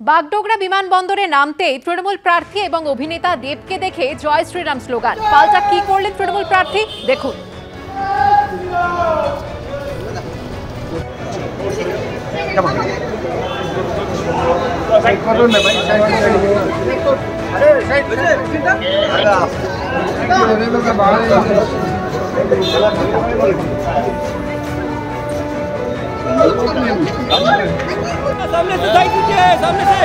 বাগডোগরা বিমানবন্দরে নামতেই তৃণমূল প্রার্থী এবং অভিনেতা দেবকে দেখে জয় শ্রীরাম স্লোগান। পাল্টা কি করলেন তৃণমূল প্রার্থী, দেখুন। सामने से साइड कीजिए, सामने से।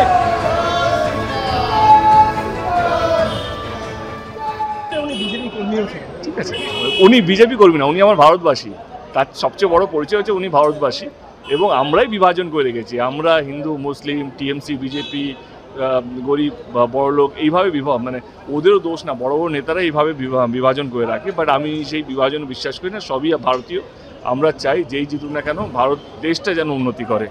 ঠিক আছে, উনি বিজেপি কর্মী না, উনি আমার ভারতবাসী। তার সবচেয়ে বড় পরিচয় হচ্ছে উনি ভারতবাসী এবং আমরাই বিভাজন করে রেখেছি। আমরা হিন্দু, মুসলিম, টিএমসি, বিজেপি, গরিব বা বড়লোক, এইভাবে মানে ওদেরও দোষ না, বড় বড় নেতারা এইভাবে বিভাজন করে রাখে। বাট আমি সেই বিভাজনে বিশ্বাস করি না, সবই ভারতীয়। আমরা চাই যেই জিতুক না কেন ভারত দেশটা যেন উন্নতি করে।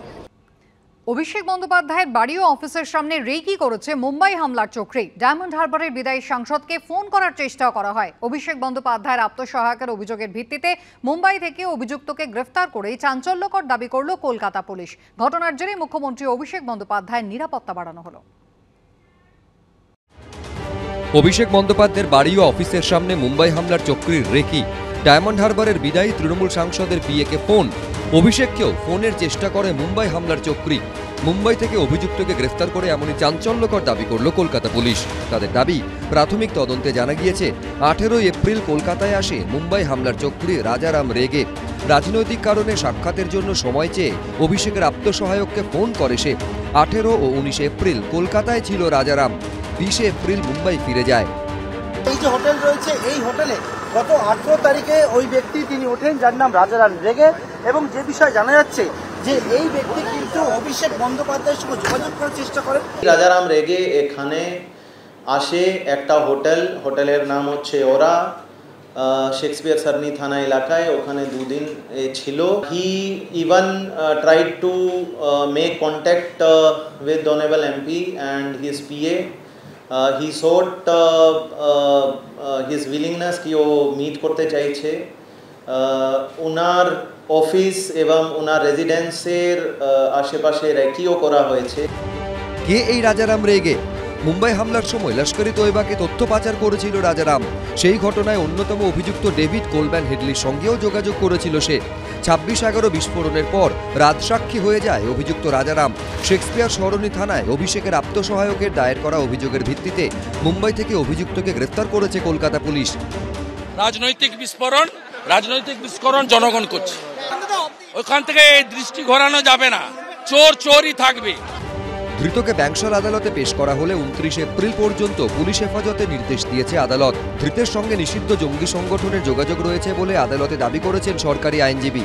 অভিষেক বন্দ্যোপাধ্যায়ের বাড়ি ও অফিসের সামনে রেকি করেছে মুম্বাই হামলার চক্রী। ডায়মন্ড হারবারের বিদায়ী সাংসদকে ফোন করার চেষ্টাও করা হয়। অভিষেক বন্দ্যোপাধ্যায়ের আত্মসহায়কের অভিযোগের ভিত্তিতে মুম্বাই থেকে অভিযুক্তকে গ্রেফতার করেই চাঞ্চল্যকর দাবি করল কলকাতা পুলিশ। ঘটনার জেরে মুখ্যমন্ত্রী অভিষেক বন্দ্যোপাধ্যায়ের নিরাপত্তা বাড়ানো হলো। অভিষেক বন্দ্যোপাধ্যায়ের বাড়ি ও অফিসের সামনে মুম্বাই হামলার চক্রীর রেকি। ডায়মন্ড হারবারের বিদায়ী তৃণমূল সাংসদের পিএকে ফোন। অভিষেককেও ফোনের চেষ্টা করে মুম্বাই হামলার চক্রী। মুম্বাই থেকে অভিযুক্তকে গ্রেফতার করে এমনই চাঞ্চল্যকর দাবি করল কলকাতা পুলিশ। তাদের দাবি, প্রাথমিক তদন্তে জানা গিয়েছে 18 এপ্রিল কলকাতায় আসে মুম্বাই হামলার চক্রী রাজারাম রেগে। রাজনৈতিক কারণে সাক্ষাতের জন্য সময় চেয়ে অভিষেকের আত্মসহায়ককে ফোন করে সে। 18 ও 19 এপ্রিল কলকাতায় ছিল রাজারাম। 20 এপ্রিল মুম্বাই ফিরে যায়। এই যে হোটেল রয়েছে, এই হোটেলে গত 18 তারিখে ওই ব্যক্তি তিনি ওঠেন, যার নাম রাজারাম রেগে। এবং যে বিষয় জানা যাচ্ছে যে এই ব্যক্তি কিন্তু অভিষেক বন্দ্যোপাধ্যায়ের সঙ্গে যোগাযোগ করার চেষ্টা করেন। রাজারাম রেগে এখানে আসে একটা হোটেলের নাম হচ্ছে ওরা, শেক্সপিয়ার সারনি থানা এলাকায়। ওখানে 2 দিন ছিল। হি even tried to make contact with honourable MP and his PA. he showed his willingness कि वो मीट करते চাইছে। ওনার অফিস এবং ওনার রেজিডেন্সের আশেপাশে রেকিও করা হয়েছে। কে এই রাজারাম রেগে? মুম্বাই হামলার সময় লস্করি তৈবাকে তথ্য পাচার করেছিল রাজারাম। সেই ঘটনায় অন্যতম অভিযুক্ত ডেভিড কোলম্যান হেডলির সঙ্গেও যোগাযোগ করেছিল সে। 26/11 বিস্ফোরণের পর রাজসাক্ষী হয়ে যায় অভিযুক্ত রাজারাম। শেক্সপিয়ার সরণি থানায় অভিষেকের আত্মসহায়কের দায়ের করা অভিযোগের ভিত্তিতে মুম্বাই থেকে অভিযুক্তকে গ্রেফতার করেছে কলকাতা পুলিশ। রাজনৈতিক বিস্ফোরণ জনগণ করছে, ওখান থেকে দৃষ্টি ঘোরানো যাবে না, চোরই থাকবে। ধৃতকে ব্যাংশাল আদালতে পেশ করা হলে 29 এপ্রিল পর্যন্ত পুলিশ হেফাজতে নির্দেশ দিয়েছে আদালত। ধৃতের সঙ্গে নিষিদ্ধ জঙ্গি সংগঠনের যোগাযোগ রয়েছে বলে আদালতে দাবি করেছেন সরকারি আইনজীবী।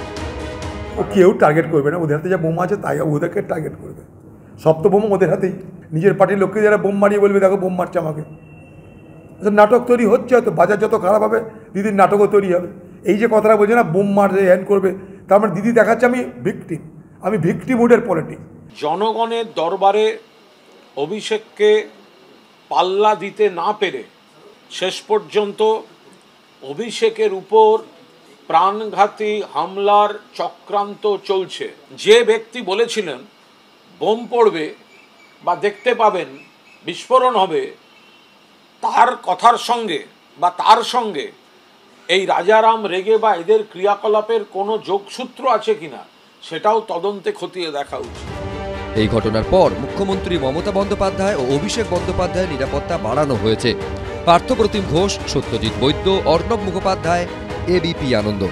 ও কেউ টার্গেট করবে না, ওদের হাতে যা বোমা আছে তাই ওদেরকে টার্গেট করবে। সব তো বোমা ওদের হাতেই। নিজের পার্টির লোককে যারা বোম মারিয়ে বলবে দেখো বোম মারছে আমাকে। নাটক তৈরি হচ্ছে, হয়তো বাজার যত খারাপ হবে দিদির নাটকও তৈরি হবে। এই যে কথাটা বলছে না, বোম মারবে হ্যান্ড করবে, তার মানে দিদি দেখাচ্ছে আমি ভিকটিম মুডের পলিটিক্স। জনগণের দরবারে অভিষেককে পাল্লা দিতে না পেরে শেষ পর্যন্ত অভিষেকের উপর প্রাণঘাতী হামলার চক্রান্ত চলছে। যে ব্যক্তি বলেছিলেন বোম পড়বে বা দেখতে পাবেন বিস্ফোরণ হবে, তার কথার সঙ্গে বা তার সঙ্গে এই রাজারাম রেগে বা এদের ক্রিয়াকলাপের কোনো যোগসূত্র আছে কিনা সেটাও তদন্তে খতিয়ে দেখা উচিত। এই ঘটনার পর মুখ্যমন্ত্রী মমতা বন্দ্যোপাধ্যায় ও অভিষেক বন্দ্যোপাধ্যায়ের নিরাপত্তা বাড়ানো হয়েছে। পার্থপ্রতিম ঘোষ, সত্যজিৎ বৈদ্য, অর্ণব মুখোপাধ্যায়, এবিপি আনন্দ।